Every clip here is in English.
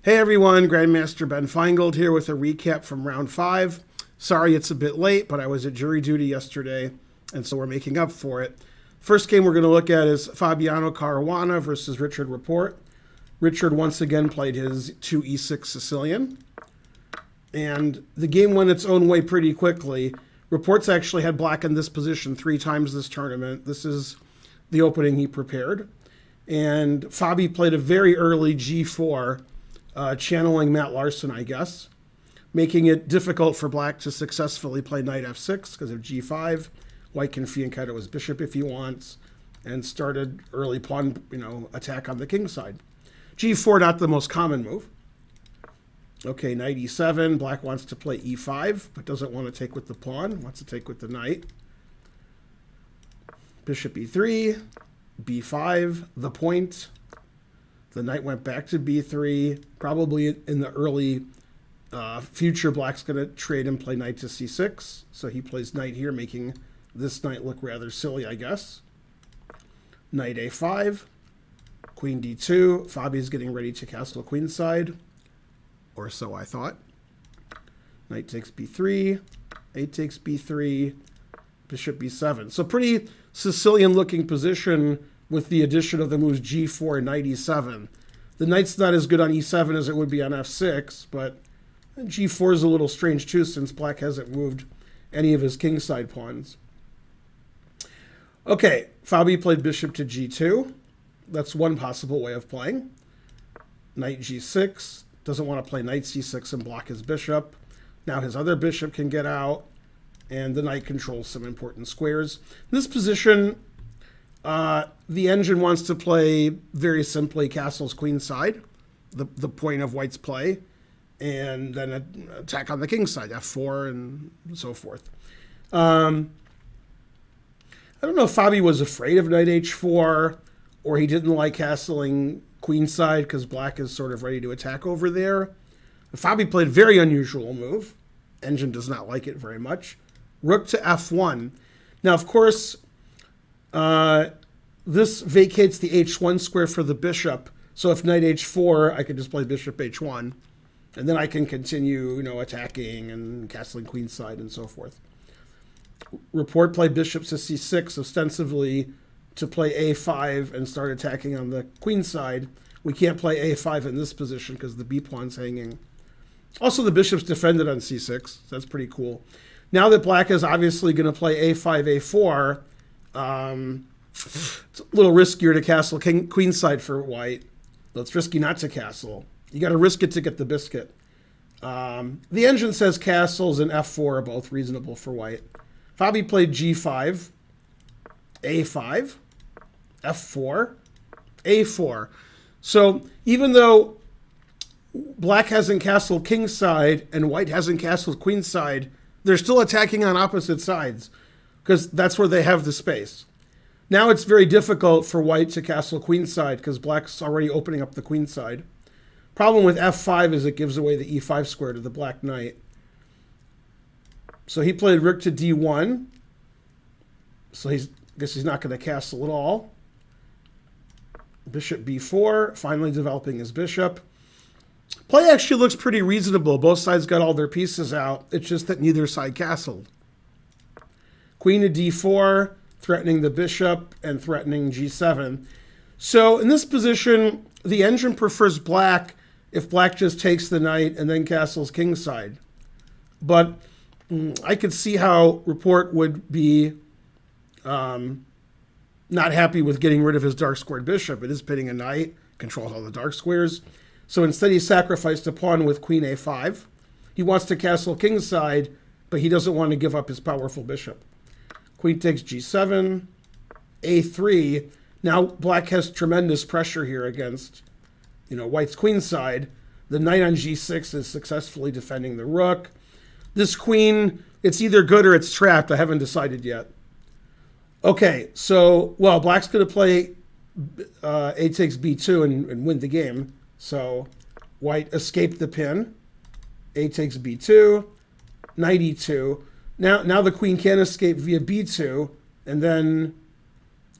Hey everyone, Grandmaster Ben Feingold here with a recap from round 5. Sorry it's a bit late, but I was at jury duty yesterday, and so we're making up for it. First game we're going to look at is Fabiano Caruana versus Richárd Rapport. Richard once again played his 2e6 Sicilian, and the game went its own way pretty quickly. Rapport's actually had black in this position 3 times this tournament. This is the opening he prepared. And Fabi played a very early g4, channeling Matt Larson, I guess, making it difficult for black to successfully play knight f6 because of g5. White can fianchetto his bishop if he wants, and started early pawn, attack on the king side. g4, not the most common move. Okay, knight e7. Black wants to play e5, but doesn't want to take with the pawn. Wants to take with the knight. Bishop e3, b5, the point. The knight went back to b3. Probably in the early future, black's going to trade and play knight to c6. So he plays knight here, making this knight look rather silly, I guess. Knight a5, queen d2. Fabi's getting ready to castle queenside, or so I thought. Knight takes b3, a takes b3, bishop b7. So pretty Sicilian-looking position with the addition of the moves g4 and knight e7. The knight's not as good on e7 as it would be on f6, but g4 is a little strange too, since black hasn't moved any of his kingside pawns. Okay, Fabi played bishop to g2. That's one possible way of playing. Knight g6. Doesn't want to play knight c6 and block his bishop. Now his other bishop can get out, and the knight controls some important squares. In this position, the engine wants to play, very simply, castles queenside, the point of white's play, and then attack on the king side, f4 and so forth. I don't know if Fabi was afraid of knight h4, or he didn't like castling queenside because black is sort of ready to attack over there. Fabi played a very unusual move. Engine does not like it very much. Rook to f1. Now, of course, this vacates the h1 square for the bishop. So if knight h4, I could just play bishop h1. And then I can continue, attacking and castling queenside and so forth. Rapport played bishop to c6, ostensibly to play a5 and start attacking on the queen side. We can't play a5 in this position because the b pawn's hanging. Also, the bishop's defended on c6. So that's pretty cool. Now that black is obviously going to play a5, a4, it's a little riskier to castle queen side for white. But it's risky not to castle. You got to risk it to get the biscuit. The engine says castles and f4 are both reasonable for white. Fabi played g5, a5, f4, a4. So even though black hasn't castled king side and white hasn't castled queen side, they're still attacking on opposite sides because that's where they have the space. Now it's very difficult for white to castle queen side because black's already opening up the queen side. Problem with f5 is it gives away the e5 square to the black knight. So he played rook to d1. So I guess he's not going to castle at all. Bishop b4, finally developing his bishop. Play actually looks pretty reasonable. Both sides got all their pieces out. It's just that neither side castled. Queen to d4, threatening the bishop and threatening g7. So in this position, the engine prefers black if black just takes the knight and then castles kingside. But I could see how Rapport would be not happy with getting rid of his dark squared bishop. It is pitting a knight, controls all the dark squares. So instead he sacrificed a pawn with queen a5. He wants to castle kingside, but he doesn't want to give up his powerful bishop. Queen takes g7, a3. Now black has tremendous pressure here against, white's queenside. The knight on g6 is successfully defending the rook. This queen, it's either good or it's trapped. I haven't decided yet. Okay, so, black's going to play a takes b2 and win the game. So white escaped the pin. A takes b2, knight e2. Now the queen can escape via b2, and then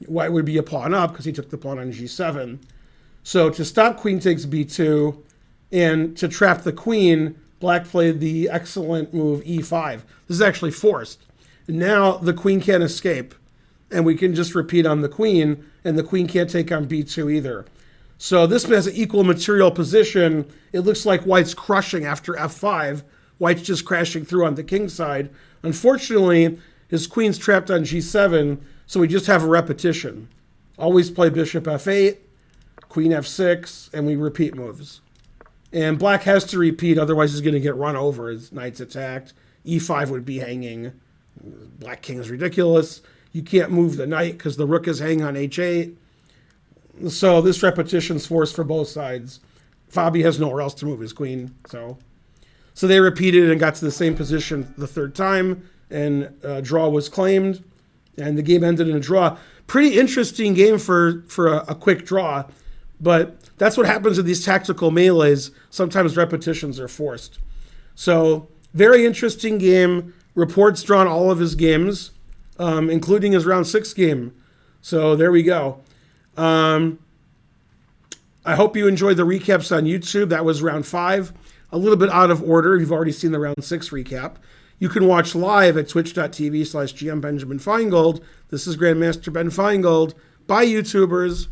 white would be a pawn up because he took the pawn on g7. So to stop queen takes b2, And to trap the queen, black played the excellent move e5. This is actually forced. And now the queen can't escape. And we can just repeat on the queen, and the queen can't take on b2 either. So this has an equal material position. It looks like white's crushing after f5. White's just crashing through on the king side. Unfortunately, his queen's trapped on g7, so we just have a repetition. Always play bishop f8, queen f6, and we repeat moves. And black has to repeat, otherwise he's going to get run over. His knight's attacked. e5 would be hanging. Black king is ridiculous. You can't move the knight because the rook is hanging on h8. So this repetition's forced for both sides. Fabi has nowhere else to move his queen. So they repeated and got to the same position the third time, and a draw was claimed, and the game ended in a draw. Pretty interesting game for a quick draw, but that's what happens with these tactical melees. Sometimes repetitions are forced. So very interesting game. Rapport's drawn all of his games, including his round 6 game. So there we go. I hope you enjoyed the recaps on YouTube. That was round 5. A little bit out of order. You've already seen the round 6 recap. You can watch live at twitch.tv/GM Benjamin Feingold. This is Grandmaster Ben Feingold. Bye, YouTubers.